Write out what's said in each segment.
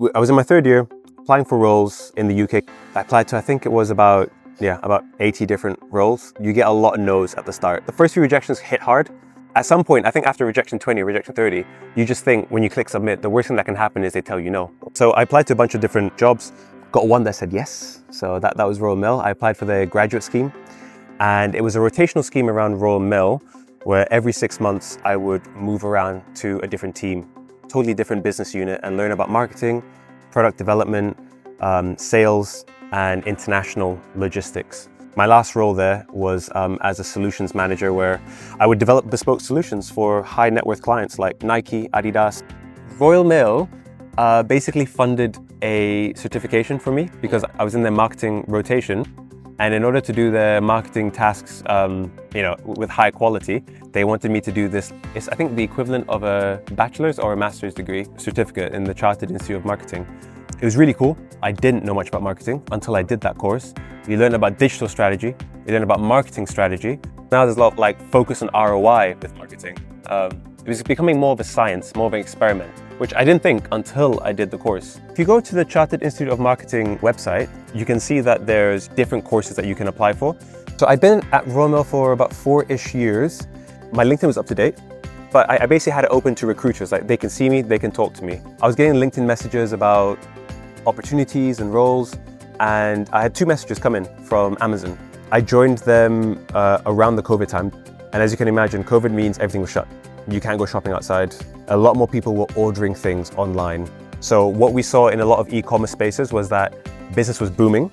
I was in my third year applying for roles in the UK. I applied to, I think it was about 80 different roles. You get a lot of no's at the start. The first few rejections hit hard. At some point, I think after rejection 20 or rejection 30, you just think when you click submit, the worst thing that can happen is they tell you no. So I applied to a bunch of different jobs, got one that said yes. So that was Royal Mail. I applied for the graduate scheme, and it was a rotational scheme around Royal Mail where every 6 months I would move around to a different team, totally different business unit, and learn about marketing, product development, sales, and international logistics. My last role there was as a solutions manager, where I would develop bespoke solutions for high net worth clients like Nike, Adidas. Royal Mail basically funded a certification for me because I was in their marketing rotation. And in order to do their marketing tasks, with high quality, they wanted me to do this. It's, I think, the equivalent of a bachelor's or a master's degree certificate in the Chartered Institute of Marketing. It was really cool. I didn't know much about marketing until I did that course. You learn about digital strategy, you learn about marketing strategy. Now there's a lot of focus on ROI with marketing. It was becoming more of a science, more of an experiment, which I didn't think until I did the course. If you go to the Chartered Institute of Marketing website, you can see that there's different courses that you can apply for. So I've been at Royal Mail for about 4-ish years. My LinkedIn was up to date, but I basically had it open to recruiters. They can see me, they can talk to me. I was getting LinkedIn messages about opportunities and roles, and I had 2 messages come in from Amazon. I joined them around the COVID time, and as you can imagine, COVID means everything was shut. You can't go shopping outside. A lot more people were ordering things online. So what we saw in a lot of e-commerce spaces was that business was booming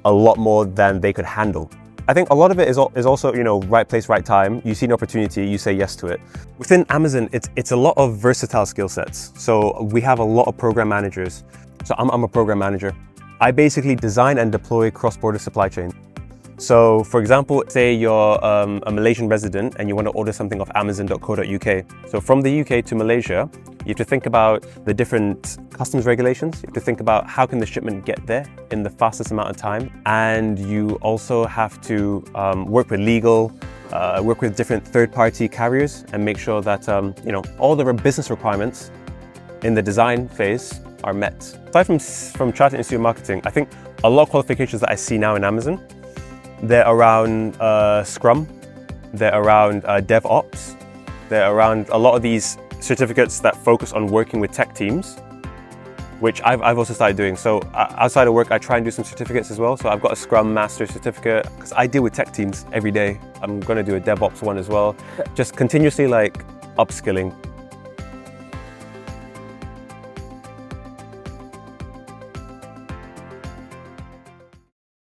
a lot more than they could handle. I think a lot of it is also, right place, right time. You see an opportunity, you say yes to it. Within Amazon, it's a lot of versatile skill sets. So we have a lot of program managers. So I'm a program manager. I basically design and deploy cross-border supply chain. So for example, say you're a Malaysian resident and you want to order something off amazon.co.uk. So from the UK to Malaysia, you have to think about the different customs regulations. You have to think about how can the shipment get there in the fastest amount of time. And you also have to work with legal, work with different third-party carriers and make sure that all the business requirements in the design phase are met. Aside from Chartered Institute of Marketing, I think a lot of qualifications that I see now in Amazon, they're around Scrum, they're around DevOps, they're around a lot of these certificates that focus on working with tech teams, which I've also started doing. So outside of work, I try and do some certificates as well. So I've got a Scrum Master certificate because I deal with tech teams every day. I'm going to do a DevOps one as well. Just continuously upskilling.